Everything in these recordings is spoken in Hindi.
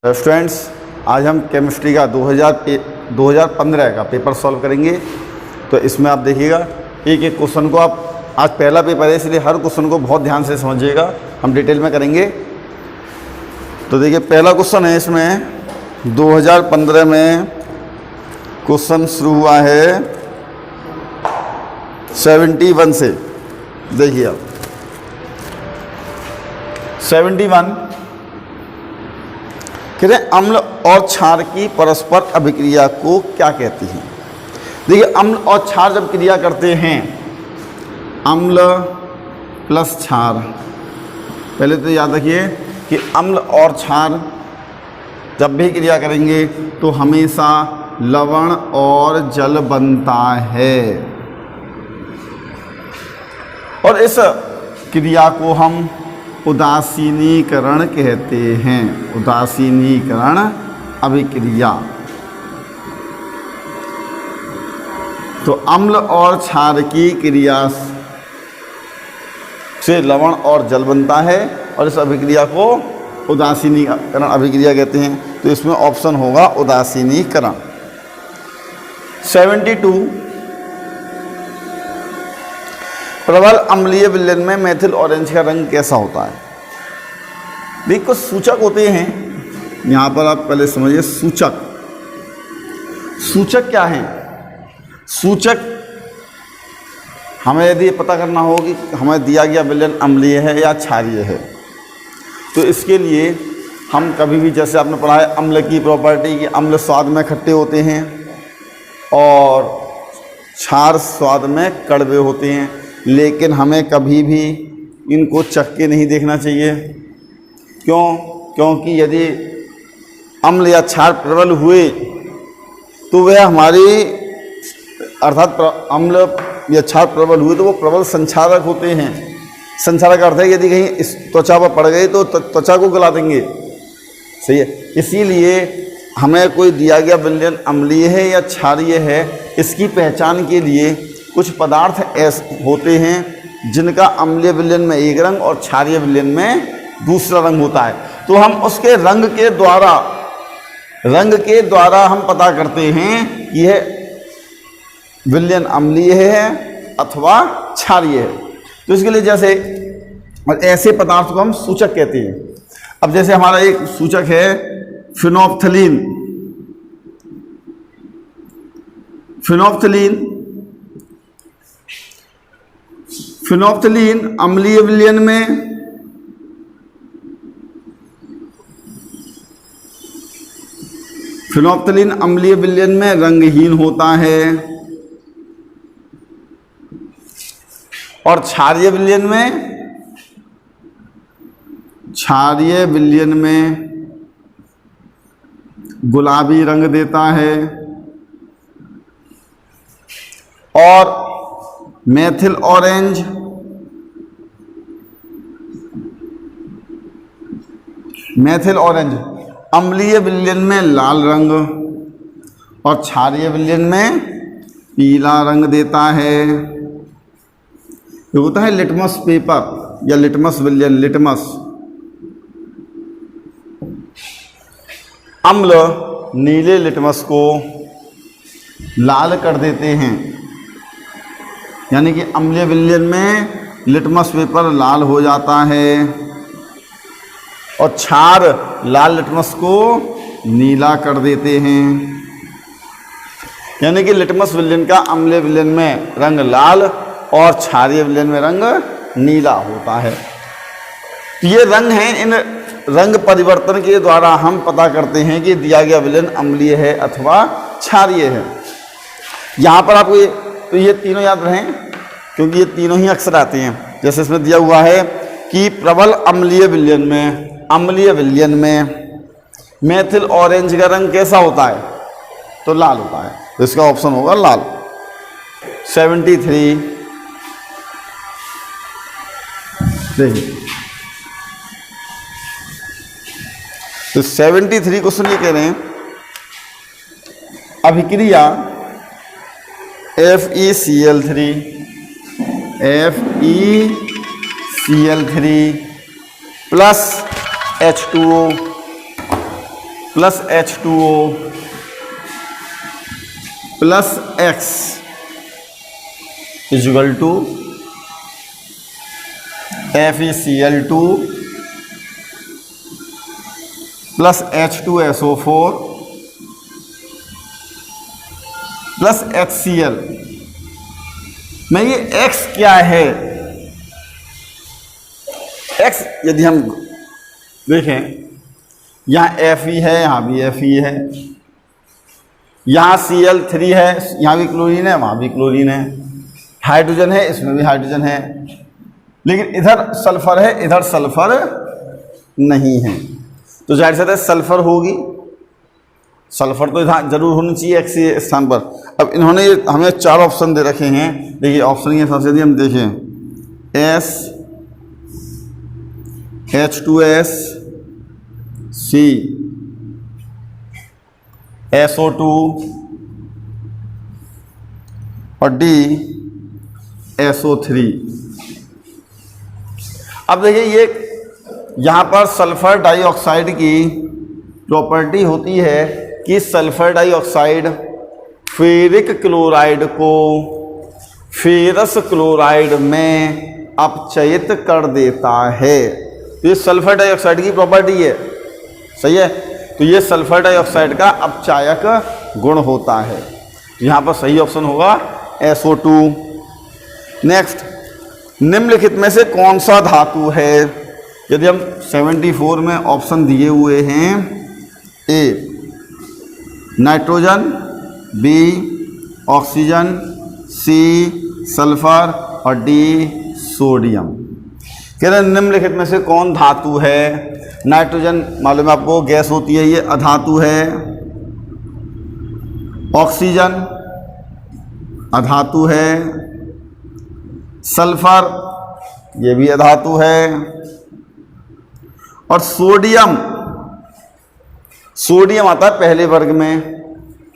स्टूडेंट्स, आज हम केमिस्ट्री का 2015 का पेपर सॉल्व करेंगे। तो इसमें आप देखिएगा एक एक क्वेश्चन को आप, आज पहला पेपर है इसलिए हर क्वेश्चन को बहुत ध्यान से समझिएगा, हम डिटेल में करेंगे। तो देखिए पहला क्वेश्चन है, इसमें 2015 में क्वेश्चन शुरू हुआ है 71 से। देखिए आप 71 कहते हैं अम्ल और क्षार की परस्पर अभिक्रिया को क्या कहती है। देखिए अम्ल और क्षार जब क्रिया करते हैं, अम्ल प्लस क्षार, पहले तो याद रखिए कि अम्ल और क्षार जब भी क्रिया करेंगे तो हमेशा लवण और जल बनता है, और इस क्रिया को हम उदासीनीकरण कहते हैं। उदासीनीकरण अभिक्रिया। तो अम्ल और क्षार की क्रिया से लवण और जल बनता है, और इस अभिक्रिया को उदासीनीकरण अभिक्रिया कहते हैं। तो इसमें ऑप्शन होगा उदासीनीकरण। 72 प्रबल अम्लीय विलयन में मेथिल ऑरेंज का रंग कैसा होता है। देखिए कुछ सूचक होते हैं, यहाँ पर आप पहले समझिए सूचक। सूचक क्या है? सूचक हमें यदि पता करना हो कि हमें दिया गया विलयन अम्लीय है या क्षारीय है, तो इसके लिए हम कभी भी, जैसे आपने पढ़ा है अम्ल की प्रॉपर्टी कि अम्ल स्वाद में खट्टे होते हैं और क्षार स्वाद में कड़वे होते हैं, लेकिन हमें कभी भी इनको चख के नहीं देखना चाहिए। क्यों? क्योंकि यदि अम्ल या क्षार प्रबल हुए तो वह हमारी, अर्थात अम्ल या क्षार प्रबल हुए तो वो प्रबल संक्षारक होते हैं। संक्षारक का अर्थ है यदि कहीं इस त्वचा पर पड़ गए तो त्वचा को गला देंगे। सही है। इसीलिए हमें कोई दिया गया विलयन अम्लीय है या क्षारीय है, इसकी पहचान के लिए कुछ पदार्थ ऐसे होते हैं जिनका अम्लीय विलयन में एक रंग और क्षारीय विलयन में दूसरा रंग होता है। तो हम उसके रंग के द्वारा हम पता करते हैं कि यह विलयन अम्लीय है अथवा क्षारीय है। तो इसके लिए जैसे, और ऐसे पदार्थ को हम सूचक कहते हैं। अब जैसे हमारा एक सूचक है फिनोप्थलीन। फिनोप्थलीन अम्लीय विलयन में रंगहीन होता है, और क्षारीय विलयन में गुलाबी रंग देता है, और मेथिल ऑरेंज अम्लीय विलयन में लाल रंग और क्षारीय विलयन में पीला रंग देता है। ये होता है लिटमस पेपर या लिटमस विलयन। लिटमस अम्ल नीले लिटमस को लाल कर देते हैं, यानी कि अम्लीय विलयन में लिटमस पेपर लाल हो जाता है, और क्षार लाल लिटमस को नीला कर देते हैं। यानी कि लिटमस विलयन का अम्लीय विलयन में रंग लाल और क्षारीय विलयन में रंग नीला होता है। ये रंग हैं, इन रंग परिवर्तन के द्वारा हम पता करते हैं कि दिया गया विलयन अम्लीय है अथवा क्षारीय है। यहाँ पर आपको ये तीनों याद रहें, क्योंकि ये तीनों ही अक्सर आते हैं। जैसे इसमें दिया हुआ है कि प्रबल अम्लीय विलयन में मेथिल ऑरेंज का रंग कैसा होता है, तो लाल होता है। तो इसका ऑप्शन होगा लाल। 73 देखिए, तो 73 क्वेश्चन ये कह रहे हैं अभिक्रिया FeCl3 plus H2O plus H2O plus X equal to FeCl2 plus H2SO4 plus HCl में ये X क्या है? X यदि हम देखें, यहाँ Fe है, यहाँ भी Fe है, यहाँ Cl3 है, यहाँ भी क्लोरीन है, वहाँ भी क्लोरीन है, हाइड्रोजन है, इसमें भी हाइड्रोजन है, लेकिन इधर सल्फर है, इधर सल्फर नहीं है, तो जाहिर सी बात है सल्फर होगी। सल्फर तो इधर जरूर होनी चाहिए X के स्थान पर। अब इन्होंने हमें 4 ऑप्शन दे रखे हैं। देखिए ऑप्शन के हिसाब से यदि हम देखें S H2S C SO2 और D SO3। अब देखिए ये यहाँ पर सल्फर डाइऑक्साइड की प्रॉपर्टी होती है कि सल्फर डाइऑक्साइड फेरिक क्लोराइड को फेरस क्लोराइड में अपचयित कर देता है। तो ये सल्फर डाइऑक्साइड की प्रॉपर्टी है, सही है। तो ये सल्फर डाइऑक्साइड का अपचायक गुण होता है। यहाँ पर सही ऑप्शन होगा SO2। नेक्स्ट, निम्नलिखित में से कौन सा धातु है? यदि हम 74 में ऑप्शन दिए हुए हैं, A nitrogen, B oxygen, C sulphur और D सोडियम। कह रहे निम्नलिखित में से कौन धातु है? नाइट्रोजन मालूम है आपको गैस होती है, ये अधातु है। ऑक्सीजन अधातु है। सल्फर ये भी अधातु है। और सोडियम, सोडियम आता है पहले वर्ग में।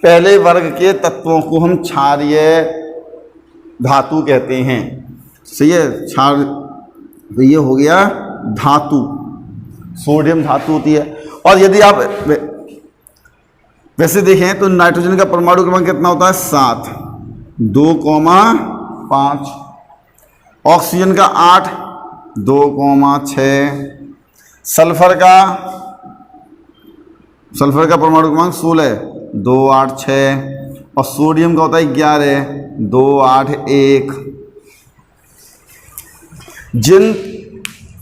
पहले वर्ग के तत्वों को हम क्षारीय धातु कहते हैं, सही है। क्षार, तो ये हो गया धातु, सोडियम धातु होती है। और यदि आप वैसे देखें तो नाइट्रोजन का परमाणु क्रमांक कितना होता है? 7, 2,5। ऑक्सीजन का 8, 2,6। सल्फर का परमाणु क्रमांक 16, 2, 8, 6। और सोडियम का होता है 11, 2, 8, 1। जिन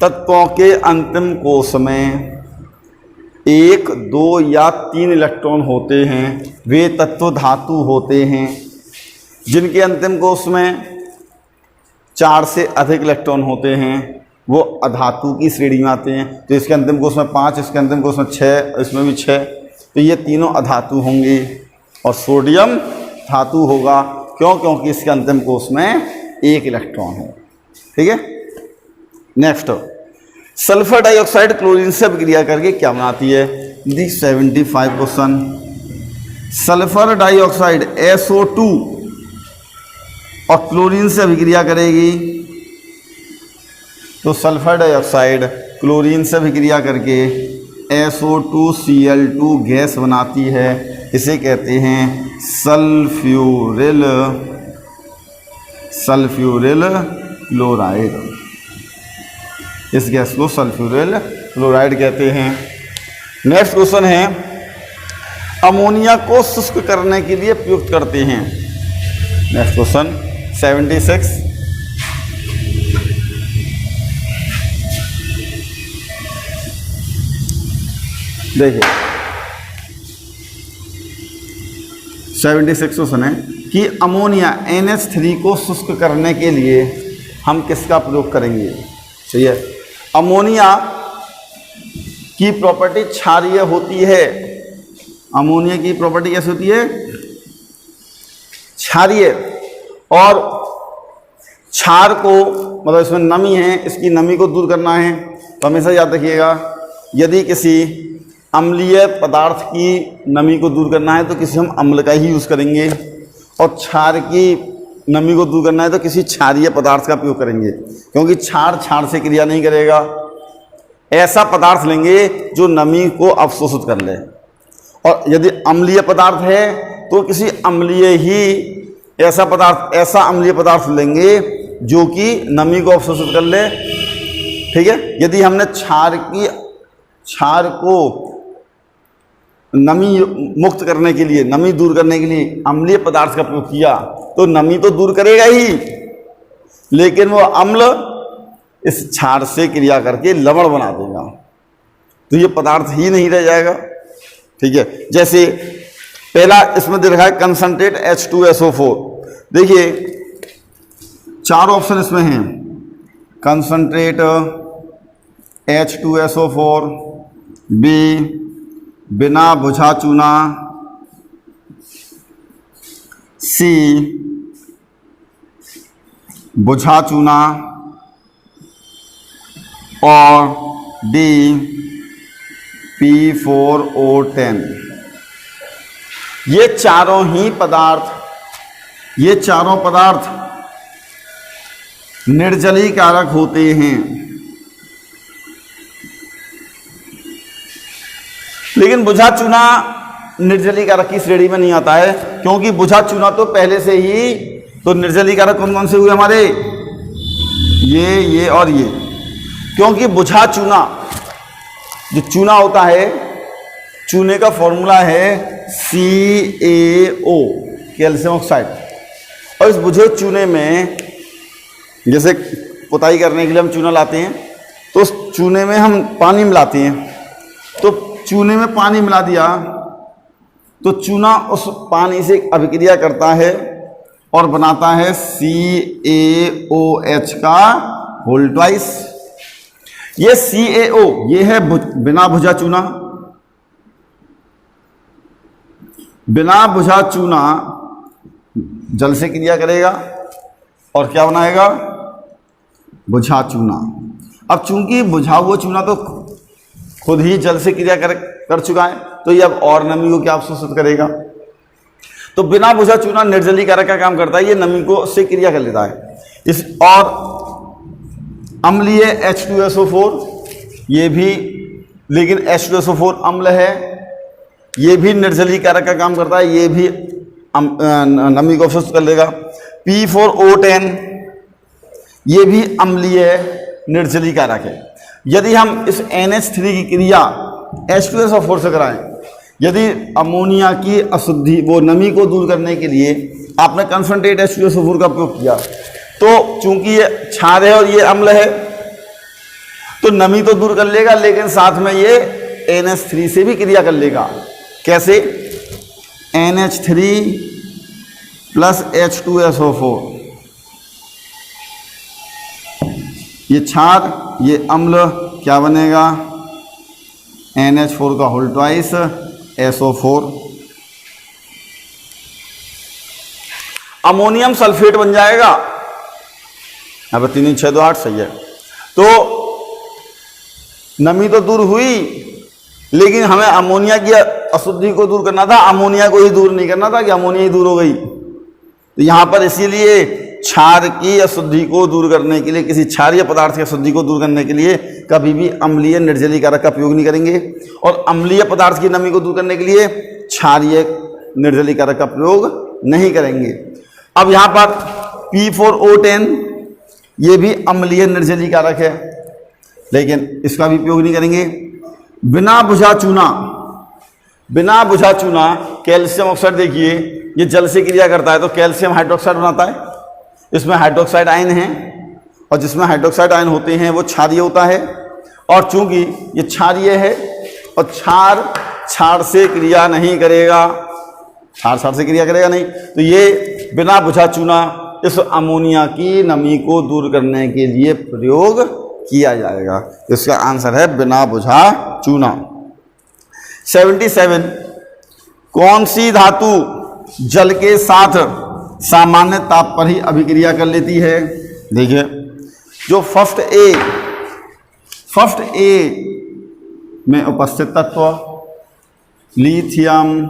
तत्वों के अंतिम कोश में 1, 2 या 3 इलेक्ट्रॉन होते हैं वे तत्व धातु होते हैं। जिनके अंतिम कोश में 4 से अधिक इलेक्ट्रॉन होते हैं वो अधातु की श्रेणी में आते हैं। तो इसके अंतिम कोश में 5, इसके अंतिम कोश में 6, इसमें भी 6, तो ये तीनों अधातु होंगे। और सोडियम धातु होगा, क्यों? क्योंकि इसके अंतिम कोश में 1 इलेक्ट्रॉन है, ठीक है। नेक्स्ट, सल्फर डाइऑक्साइड क्लोरीन से अभिक्रिया करके क्या बनाती है? दी 75 क्वेश्चन। सल्फर डाइऑक्साइड SO2 और क्लोरीन से अभिक्रिया करेगी, तो सल्फर डाइऑक्साइड क्लोरीन से अभिक्रिया करके SO2Cl2 गैस बनाती है। इसे कहते हैं सल्फ्यूरिल क्लोराइड। इस गैस को सल्फ्यूरिल क्लोराइड कहते हैं। नेक्स्ट क्वेश्चन है, अमोनिया को शुष्क करने के लिए प्रयुक्त करते हैं। Next question 76। देखिए 76 क्वेश्चन है कि अमोनिया NH3 को शुष्क करने के लिए हम किसका प्रयोग करेंगे? सही है। अमोनिया की प्रॉपर्टी क्षारीय होती है। अमोनिया की प्रॉपर्टी कैसे होती है? क्षारीय। और क्षार को मतलब इसमें नमी है, इसकी नमी को दूर करना है। तो हमेशा याद रखिएगा, यदि किसी अम्लीय पदार्थ की नमी को दूर करना है तो किसी हम अम्ल का ही यूज़ करेंगे, और क्षार की नमी को दूर करना है तो किसी क्षारीय पदार्थ का प्रयोग करेंगे, क्योंकि क्षार से क्रिया नहीं करेगा। ऐसा पदार्थ लेंगे जो नमी को अवशोषित कर ले, और यदि अम्लीय पदार्थ है तो किसी अम्लीय ही ऐसा अम्लीय पदार्थ लेंगे जो कि नमी को अवशोषित कर ले। ठीक है, यदि हमने क्षार को नमी मुक्त करने के लिए, नमी दूर करने के लिए अम्लीय पदार्थ का प्रयोग किया तो नमी तो दूर करेगा ही, लेकिन वो अम्ल इस क्षार से क्रिया करके लवण बना देगा, तो ये पदार्थ ही नहीं रह जाएगा। ठीक है, जैसे पहला इसमें दे रखा है कंसंट्रेट H2SO4। देखिए 4 ऑप्शन इसमें हैं, कंसंट्रेट H2SO4, बी बिना बुझा चूना, सी बुझा चूना और डी P4O10। ये चारों पदार्थ निर्जलीकारक होते हैं, लेकिन बुझा चूना निर्जलीकारक की श्रेणी में नहीं आता है, क्योंकि बुझा चूना तो पहले से ही, तो निर्जलीकारक कौन कौन से हुए हमारे, ये और ये। क्योंकि बुझा चूना, जो चूना होता है, चूने का फॉर्मूला है CaO, कैल्शियम ऑक्साइड। और इस बुझे चूने में, जैसे पुताई करने के लिए हम चूना लाते हैं, तो उस चूने में हम पानी मिलाते हैं, तो चूने में पानी मिला दिया तो चूना उस पानी से अभिक्रिया करता है और बनाता है CaOH का होल ट्वाइस। ये CaO ये है बिना बुझा चूना। बिना बुझा चूना जल से क्रिया करेगा और क्या बनाएगा, बुझा चूना। अब चूंकि बुझा हुआ चूना तो खुद ही जल से क्रिया कर चुका है, तो ये अब और नमी को क्या अवशोषित करेगा। तो बिना बुझा चूना निर्जलीकारक का काम करता है, ये नमी को से क्रिया कर लेता है। इस और अम्लीय H2SO4, ये भी, लेकिन H2SO4 अम्ल है, ये भी निर्जलीकारक का काम करता है, ये भी नमी को अवशोषित कर लेगा। P4O10 ये भी अम्लीय निर्जलीकारक है। यदि हम इस NH3 की क्रिया H2SO4 से कराएं, यदि अमोनिया की अशुद्धि, वो नमी को दूर करने के लिए आपने कंसंट्रेट H2SO4 का प्रयोग किया, तो चूंकि ये क्षार है और ये अम्ल है, तो नमी तो दूर कर लेगा, लेकिन साथ में ये NH3 से भी क्रिया कर लेगा। कैसे, NH3 प्लस H2SO4, ये क्षार, ये अम्ल, क्या बनेगा, NH4 का whole twice SO4। Ammonium sulphate बन जाएगा। अब 3 6 2 8 सही है। तो नमी तो दूर हुई, लेकिन हमें अमोनिया की अशुद्धि को दूर करना था, अमोनिया को ही दूर नहीं करना था कि अमोनिया ही दूर हो गई। तो यहां पर इसीलिए क्षार की अशुद्धि को दूर करने के लिए, किसी क्षारीय पदार्थ की अशुद्धि को दूर करने के लिए कभी भी अम्लीय निर्जलीकारक का प्रयोग नहीं करेंगे, और अम्लीय पदार्थ की नमी को दूर करने के लिए क्षारीय निर्जलीकारक का प्रयोग नहीं करेंगे। अब यहाँ पर P4O10 ये भी अम्लीय निर्जलीकारक है, लेकिन इसका भी प्रयोग नहीं करेंगे। बिना बुझा चूना कैल्शियम ऑक्साइड, देखिए ये जल से क्रिया करता है तो कैल्शियम हाइड्रोक्साइड बनाता है, इसमें हाइड्रोक्साइड आयन है, और जिसमें हाइड्रोक्साइड आयन होते हैं वो क्षारीय होता है। और चूंकि ये क्षारीय है और क्षार से क्रिया नहीं करेगा, क्षार से क्रिया करेगा नहीं, तो ये बिना बुझा चूना इस अमोनिया की नमी को दूर करने के लिए प्रयोग किया जाएगा। इसका आंसर है बिना बुझा चूना। 77, कौन सी धातु जल के साथ सामान्य ताप पर ही अभिक्रिया कर लेती है। देखिए जो फर्स्ट ए में उपस्थित तत्व लिथियम,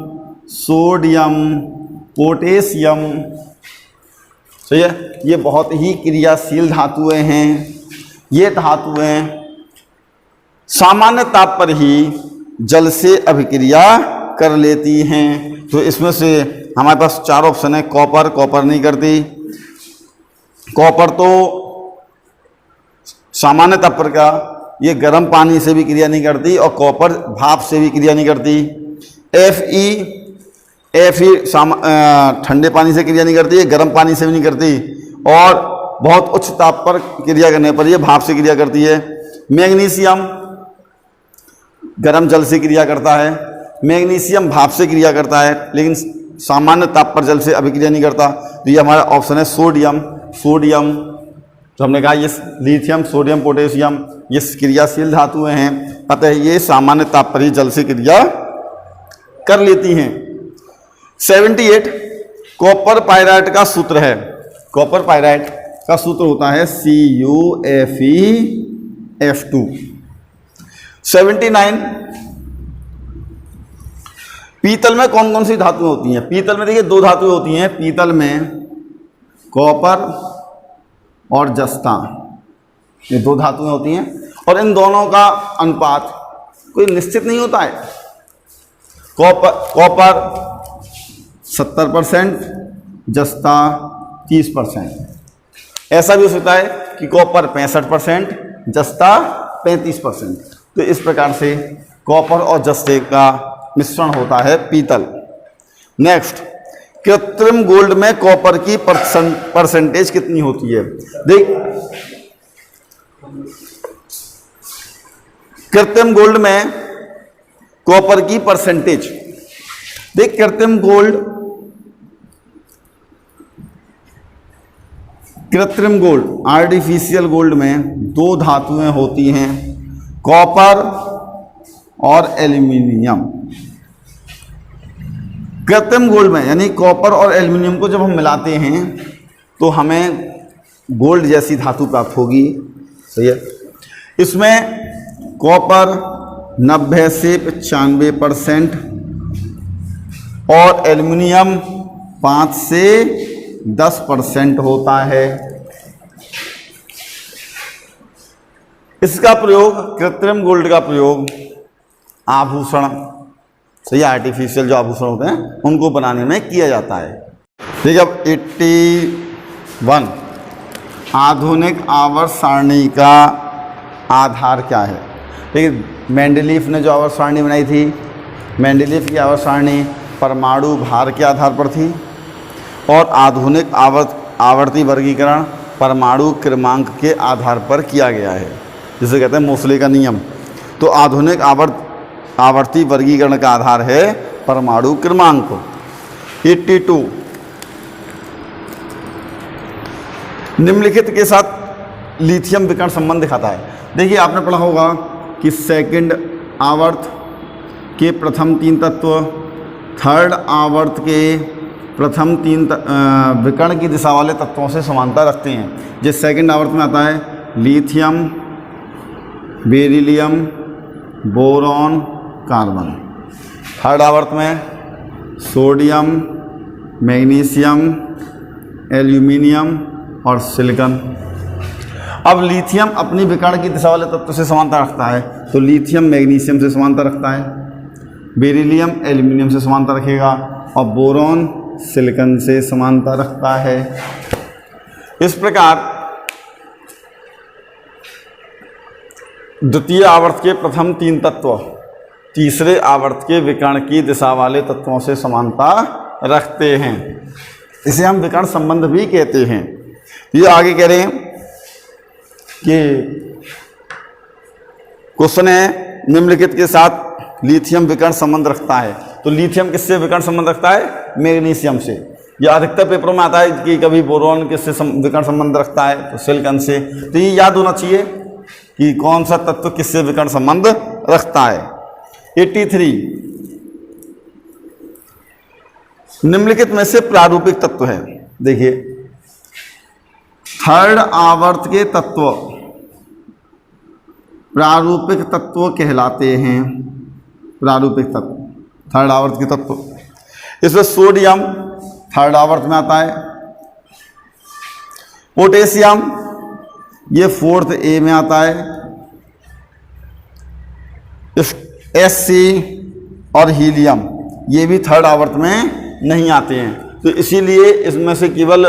सोडियम, पोटेशियम, सही है, ये बहुत ही क्रियाशील धातुएं हैं। ये धातुएं सामान्य ताप पर ही जल से अभिक्रिया कर लेती हैं। तो इसमें से हमारे पास 4 ऑप्शन है। कॉपर, कॉपर नहीं करती। कॉपर तो सामान्य ताप पर का ये गर्म पानी से भी क्रिया नहीं करती और कॉपर भाप से भी क्रिया नहीं करती। Fe ठंडे पानी से क्रिया नहीं करती, गर्म पानी से भी नहीं करती और बहुत उच्च ताप पर क्रिया करने पर ये भाप से क्रिया करती है। मैग्नीशियम गर्म जल से क्रिया करता है, मैग्नीशियम भाप से क्रिया करता है लेकिन सामान्य ताप पर जल से अभिक्रिया नहीं करता। तो ये हमारा ऑप्शन है सोडियम। सोडियम तो हमने कहा ये लिथियम, सोडियम, पोटेशियम ये क्रियाशील धातुएं हैं, अतः ये सामान्य ताप पर ही जल से क्रिया कर लेती हैं। 78 कॉपर पायराइट का सूत्र है। कॉपर पायराइट का सूत्र होता है CuFeF2। 79 पीतल में कौन कौन सी धातुएं होती हैं? पीतल में देखिए 2 धातुएं होती हैं पीतल में, कॉपर और जस्ता, ये 2 धातुएं होती हैं और इन दोनों का अनुपात कोई निश्चित नहीं होता है। कॉपर 70%, जस्ता 30%। ऐसा भी हो सकता है कि कॉपर 65%, जस्ता 35%। तो इस प्रकार से कॉपर और जस्ते का मिश्रण होता है पीतल। नेक्स्ट, कृत्रिम गोल्ड में कॉपर की परसेंटेज कितनी होती है? देख, कृत्रिम गोल्ड में कॉपर की परसेंटेज देख, कृत्रिम गोल्ड आर्टिफिशियल गोल्ड में 2 धातुएं होती हैं, कॉपर और एल्यूमिनियम। कृत्रिम गोल्ड में यानी कॉपर और एल्यूमिनियम को जब हम मिलाते हैं तो हमें गोल्ड जैसी धातु प्राप्त होगी। सही है। इसमें कॉपर 90 से 95% और एल्यूमिनियम 5 से 10% होता है। इसका प्रयोग, कृत्रिम गोल्ड का प्रयोग आभूषण, सही, आर्टिफिशियल जो आभूषण होते हैं उनको बनाने में किया जाता है। ठीक है। अब 81 आधुनिक आवर्त सारणी का आधार क्या है? देखिए, मेंडलीफ ने जो आवर्त सारणी बनाई थी, मेंडलीफ की आवर्त सारणी परमाणु भार के आधार पर थी और आधुनिक आवर्ती वर्गीकरण परमाणु क्रमांक के आधार पर किया गया है, जिसे कहते हैं मोसले का नियम। तो आधुनिक आवर्ती वर्गीकरण का आधार है परमाणु क्रमांक। 82 निम्नलिखित के साथ लिथियम विकर्ण संबंध दिखाता है। देखिए, आपने पढ़ा होगा कि सेकंड आवर्त के प्रथम 3 तत्व थर्ड आवर्त के प्रथम 3 विकर्ण की दिशा वाले तत्वों से समानता रखते हैं। जिस सेकंड आवर्त में आता है lithium, beryllium, boron, carbon. Third आवर्त में सोडियम, मैग्नीशियम, एल्यूमिनियम और सिलिकॉन। अब लिथियम अपनी विकर्ण की दिशा वाले तत्व से समानता रखता है, तो लिथियम मैग्नीशियम से समानता रखता है, बेरिलियम एल्यूमिनियम से समानता रखेगा और बोरॉन सिलिकॉन से समानता रखता है। इस प्रकार द्वितीय आवर्त के प्रथम 3 तत्व तीसरे आवर्त के विकर्ण की दिशा वाले तत्वों से समानता रखते हैं। इसे हम विकर्ण संबंध भी कहते हैं। ये आगे कह रहे हैं कि क्वेश्चन है निम्नलिखित के साथ लिथियम विकर्ण संबंध रखता है। तो लिथियम किससे विकर्ण संबंध रखता है? मैग्नीशियम से। या अधिकतर पेपरों में आता है कि कभी बोरॉन किससे विकर्ण संबंध रखता है, तो सिलिकॉन से। तो ये याद होना चाहिए कि कौन सा तत्व किससे विकर्ण संबंध रखता है। 83 निम्नलिखित में से प्रारूपिक तत्व है। देखिए, थर्ड आवर्त के तत्व प्रारूपिक तत्व कहलाते हैं। प्रारूपिक तत्व थर्ड आवर्त के तत्व। इसमें सोडियम थर्ड आवर्त में आता है, पोटेशियम ये 4th A में आता है, Sc और हीलियम ये भी थर्ड आवर्त में नहीं आते हैं। तो इसीलिए इसमें से केवल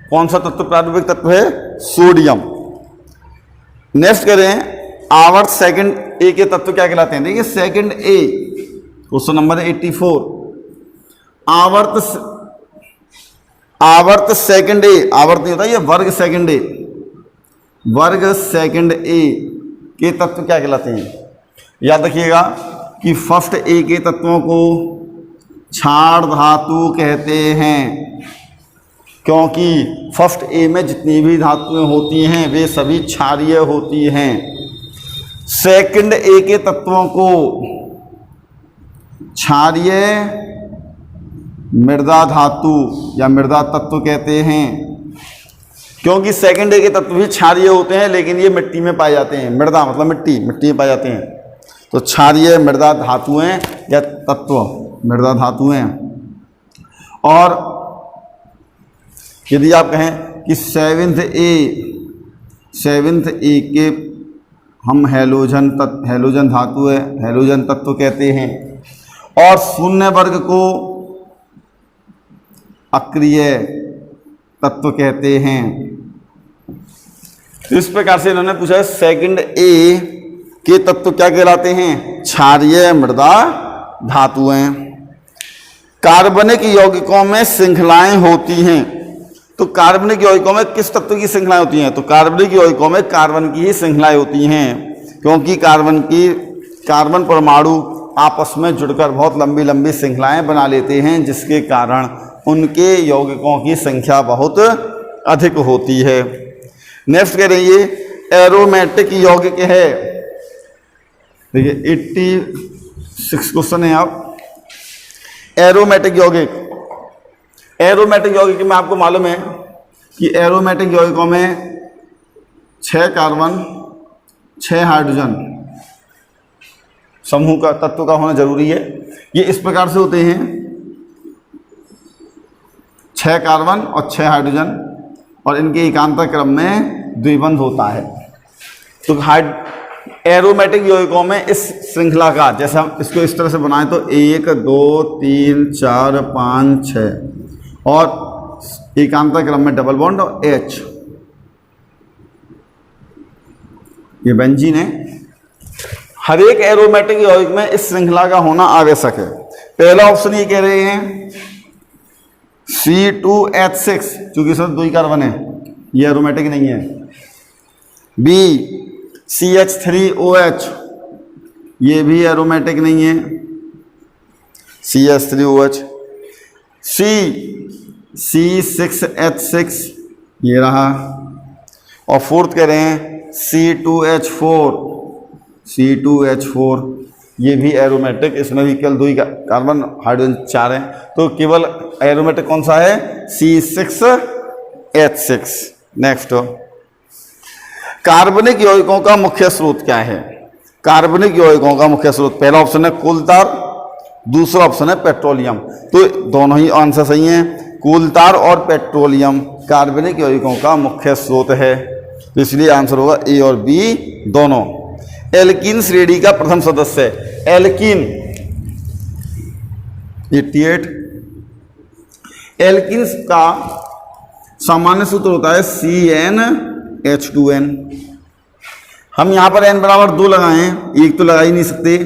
कौन सा तत्व प्रारंभिक तत्व है? सोडियम। नेक्स्ट करें, आवर्त सेकंड ए के तत्व क्या कहलाते हैं? देखिए सेकंड ए, क्वेश्चन नंबर 84, आवर्त सेकंड ए, आवर्त नहीं होता ये वर्ग सेकंड ए, वर्ग सेकंड ए के तत्व क्या कहलाते हैं? याद रखिएगा कि फर्स्ट ए के तत्वों को क्षार धातु कहते हैं, क्योंकि फर्स्ट ए में जितनी भी धातुएं होती हैं वे सभी क्षारीय होती हैं। सेकंड ए के तत्वों को क्षारीय मृदा धातु या मृदा तत्व कहते हैं, क्योंकि सेकंड ए के तत्व भी क्षारीय होते हैं, लेकिन ये मिट्टी में पाए जाते हैं। मृदा मतलब मिट्टी, मिट्टी में पाए जाते हैं। तो क्षारीय मृदा धातुएं या तत्व मृदा धातुएं। और यदि आप कहें कि सेवेंथ ए के हम हैलोजन धातु है, हैलोजन तत्व कहते हैं, और शून्य वर्ग को अक्रिय तत्व कहते हैं। तो इस प्रकार से इन्होंने पूछा सेकंड ए के तत्व क्या कहलाते हैं? क्षारीय मृदा धातुएं। कार्बनिक यौगिकों में श्रृंखलाएं होती हैं। तो कार्बनिक यौगिकों में किस तत्व की श्रृंखलाएं होती हैं? तो कार्बनिक यौगिकों में कार्बन की ही श्रृंखलाएं होती हैं, क्योंकि कार्बन परमाणु आपस में जुड़कर बहुत लंबी लंबी श्रृंखलाएं बना लेते हैं, जिसके कारण उनके यौगिकों की संख्या बहुत अधिक होती है। नेक्स्ट कह रही है एरोमेटिक यौगिक है। देखिए 86 क्वेश्चन है। आप एरोमेटिक यौगिक, एरोमेटिक यौगिक में आपको मालूम है कि एरोमेटिक यौगिकों में 6 कार्बन 6 हाइड्रोजन समूह का तत्व का होना जरूरी है। ये इस प्रकार से होते हैं 6 कार्बन और 6 हाइड्रोजन, और इनके एकांतर क्रम में द्विबंध होता है। तो एरोमेटिक यौगिकों में इस श्रृंखला का, जैसे हम इसको इस तरह से बनाएं तो 1 2 3 4 5 6, और एकांतर क्रम में डबल बॉन्ड और H, ये बेंजीन है। हर एक एरोमेटिक यौगिक में इस श्रृंखला का होना आवश्यक है। पहला ऑप्शन ये कह रहे हैं C2H6, चूंकि सर 2 कार्बन है, ये एरोमेटिक नहीं है। B CH3OH, ये भी एरोमेटिक नहीं है, CH3OH। C6H6, ये रहा। और फोर्थ कह रहे हैं C2H4, ये भी एरोमेटिक, इसमें भी केवल 2 कार्बन हाइड्रोजन 4 हैं। तो केवल एरोमेटिक कौन सा है? C6H6। नेक्स्ट, कार्बनिक यौगिकों का मुख्य स्रोत क्या है? कार्बनिक यौगिकों का मुख्य स्रोत, पहला ऑप्शन है कोलतार, दूसरा ऑप्शन है पेट्रोलियम। तो दोनों ही आंसर सही हैं। कोलतार और पेट्रोलियम कार्बनिक यौगिकों का मुख्य स्रोत है, तो इसलिए आंसर होगा ए और बी दोनों। एल्कीन श्रेणी का प्रथम सदस्य है एल्कीन, 88। एल्कीन का सामान्य सूत्र होता है CnH2n। हम यहां पर n बराबर 2 लगाएं, एक तो लगा ही नहीं सकते,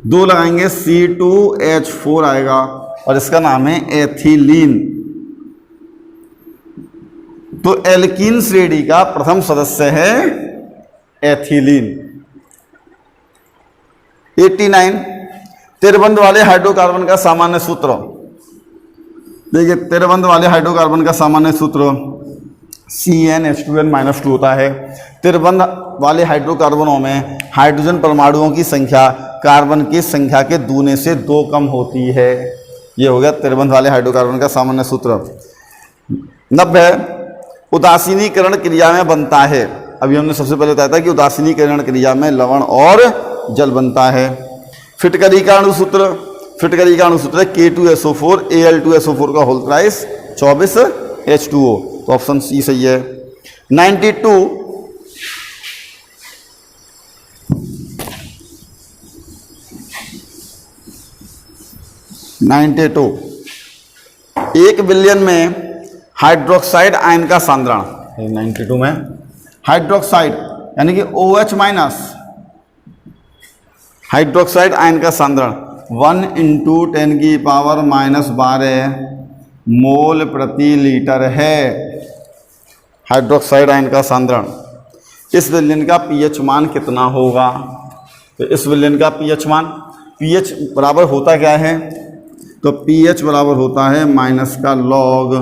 2 लगाएंगे C2H4 आएगा, और इसका नाम है एथिलीन। तो एल्कीन श्रेणी का प्रथम सदस्य है एथिलीन। 89, त्रिबंध वाले हाइड्रोकार्बन का सामान्य सूत्र। देखिए त्रिबंध वाले हाइड्रोकार्बन का सामान्य सूत्र CnH2n-2 होता है। त्रिबंध वाले हाइड्रोकार्बनों में हाइड्रोजन परमाणुओं की संख्या कार्बन की संख्या के दूने से 2 कम होती है। ये हो गया त्रिबंध वाले हाइड्रोकार्बन का सामान्य सूत्र। 90, उदासीनीकरण क्रिया में बनता है। अभी हमने सबसे पहले बताया था कि उदासीनीकरण क्रिया में लवण और जल बनता है। फिटकरी का अणुसूत्र, फिटकरी का अणुसूत्र है K2SO4 Al2SO4 का होल प्राइस 24 H2O, तो ऑप्शन सी सही है। 92, 92। 1 बिलियन में हाइड्रोक्साइड आयन का सांद्रण 92 में हाइड्रोक्साइड यानी कि OH माइनस हाइड्रोक्साइड आयन का सांद्रण 1 × 10⁻⁻12 मोल प्रति लीटर है। हाइड्रोक्साइड आयन का सांद्रण। इस विलयन का पीएच मान कितना होगा? तो इस विलयन का पीएच मान, पीएच बराबर होता क्या है? तो पीएच बराबर होता है माइनस का लॉग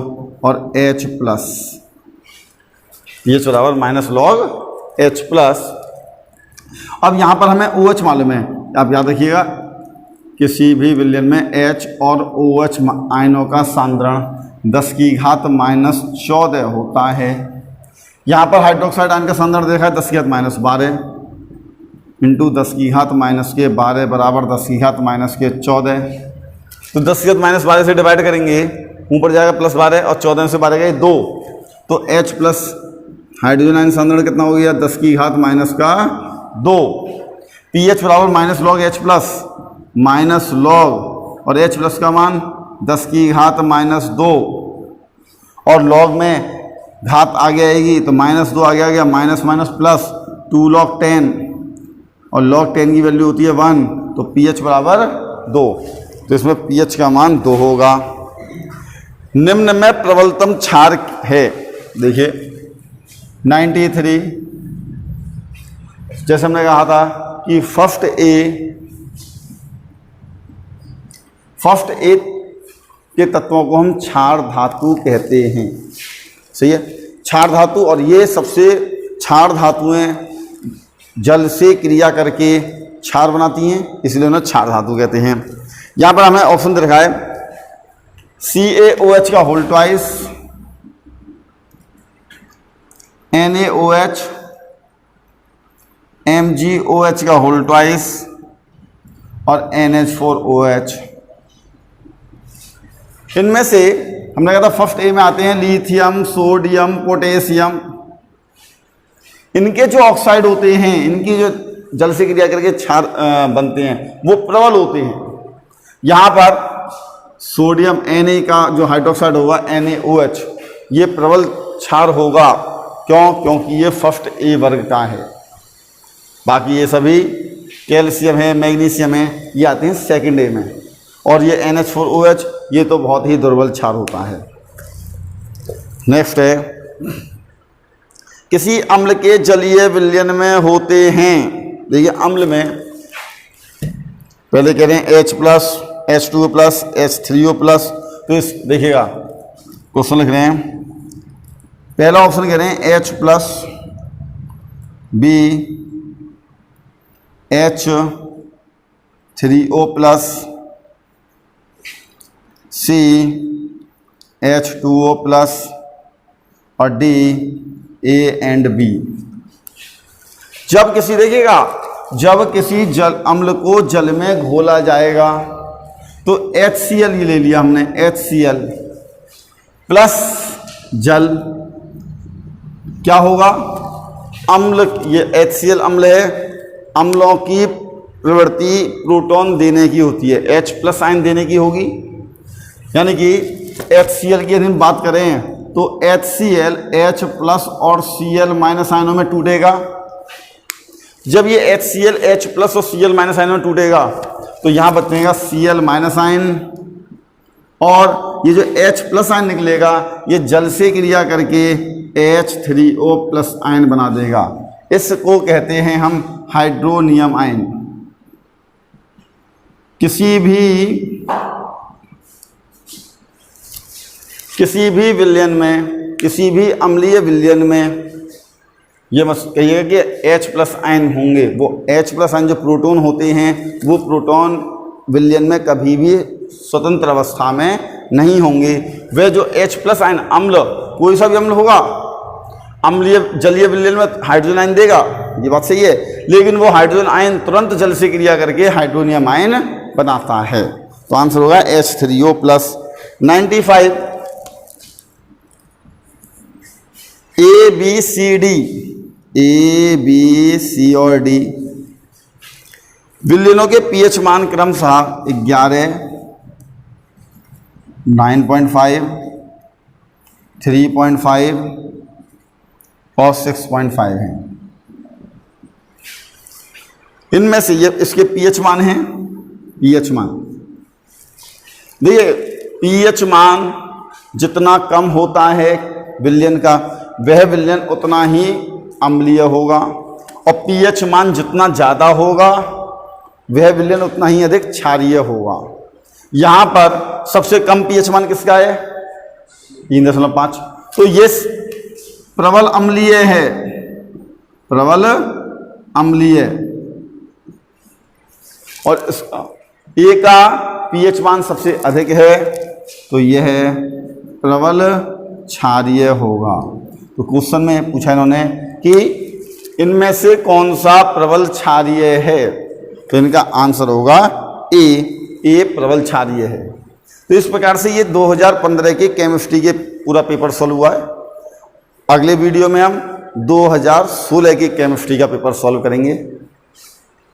और H प्लस। पीएच बराबर माइनस लॉग H प्लस। अब यहाँ पर हमें OH मालूम है, आप याद रखिएगा किसी भी विलयन में H और OH आयनों का सांद्रण 10⁻⁻14 होता है। यहाँ पर हाइड्रोक्साइड आयन का सांद्रण देखा है 10⁻12 इंटू 10⁻12 बराबर 10⁻14। तो 10⁻12 से डिवाइड करेंगे, ऊपर जाएगा +12 और 14 से 12 गए 2, तो H प्लस हाइड्रोजन आयन सांद्रण कितना हो गया? 10⁻2। पीएच बराबर minus log H plus minus log और H प्लस का मान 10⁻2 और लॉग में घात आगे आएगी तो -2 आगे आ गया, माइनस माइनस प्लस 2 log 10 और log 10 की वैल्यू होती है 1, तो पीएच बराबर 2। तो इसमें पीएच का मान 2 होगा। निम्न में प्रबलतम क्षार है, देखिए 93। जैसे हमने कहा था कि फर्स्ट ए के तत्वों को हम क्षार धातु कहते हैं, सही है, क्षार धातु। और ये सबसे क्षार धातुएं जल से क्रिया करके क्षार बनाती हैं, इसलिए उन्हें क्षार धातु कहते हैं। यहाँ पर हमें ऑप्शन दे रखा है CaOH का होल ट्वाइस, NaOH, MgOH का होल ट्वाइस और NH4OH। इनमें से हमने कहा था फर्स्ट ए में आते हैं लिथियम, सोडियम, पोटेशियम। इनके जो ऑक्साइड होते हैं, इनकी जो जल से क्रिया करके क्षार बनते हैं, वो प्रबल होते हैं। यहाँ पर सोडियम Na का जो हाइड्रोक्साइड होगा NaOH, ये प्रबल क्षार होगा। क्यों? क्योंकि ये फर्स्ट ए वर्ग का है। बाकी ये सभी कैल्शियम है, मैग्नीशियम है, ये आते हैं सेकंड ए में। और ये NH4OH ये तो बहुत ही दुर्बल क्षार होता है। नेक्स्ट है, किसी अम्ल के जलीय विलयन में होते हैं। देखिए अम्ल में पहले कह रहे हैं H plus, H2O plus, H3O plus. तो इस देखिएगा क्वेश्चन लिख रहे हैं, पहला ऑप्शन कह रहे हैं H plus B H3O plus C H2O plus और D A एंड B। जब किसी देखिएगा, जब किसी जल अम्ल को जल में घोला जाएगा तो HCl ये ले लिया हमने, HCl प्लस जल, क्या होगा? अम्ल, ये HCl अम्ल है, अम्लों की प्रवृत्ति प्रोटॉन देने की होती है, H प्लस आयन देने की होगी। यानी कि HCl की यदि हम बात करें तो HCl H प्लस और Cl माइनस आयनों में टूटेगा। जब ये HCl H प्लस और Cl माइनस आयनों में टूटेगा तो यहाँ बचेगा Cl माइनस आयन, और ये जो H प्लस आयन निकलेगा ये जल से क्रिया करके H3O प्लस आयन बना देगा। इसको कहते हैं हम हाइड्रोनियम आयन। किसी भी विलयन में, किसी भी अम्लीय विलयन में ये मत कहिएगा कि H प्लस आयन होंगे। वो H प्लस आयन जो प्रोटॉन होते हैं वो प्रोटॉन विलयन में कभी भी स्वतंत्र अवस्था में नहीं होंगे। वे जो H प्लस आयन अम्ल, कोई सा भी अम्ल होगा, अम्लीय जलीय विलयन में हाइड्रोजन आयन देगा, ये बात सही है, लेकिन वो हाइड्रोजन आयन तुरंत जल से क्रिया करके हाइड्रोनियम आयन बनाता है। तो आंसर होगा H3O plus. 95 A, B, C और D विलयनों के पीएच मान क्रमशः 11, 9.5, 3.5 और 6.5 हैं। इनमें से ये इसके पीएच मान हैं। पीएच मान देखिए, पीएच मान जितना कम होता है विलयन का, वह विलयन उतना ही अम्लीय होगा, और पीएच मान जितना ज़्यादा होगा वह विलयन उतना ही अधिक क्षारीय होगा। यहाँ पर सबसे कम पीएच मान किसका है? 3.5। तो ये प्रबल अम्लीय है, प्रबल अम्लीय। और ए का पीएच मान सबसे अधिक है, तो यह प्रबल क्षारीय होगा। तो क्वेश्चन में पूछा इन्होंने कि इनमें से कौन सा प्रबल क्षारीय है, तो इनका आंसर होगा ए प्रबल क्षारीय है। तो इस प्रकार से ये 2015 के केमिस्ट्री के पूरा पेपर सॉल्व हुआ है। अगले वीडियो में हम 2016 की केमिस्ट्री का पेपर सॉल्व करेंगे।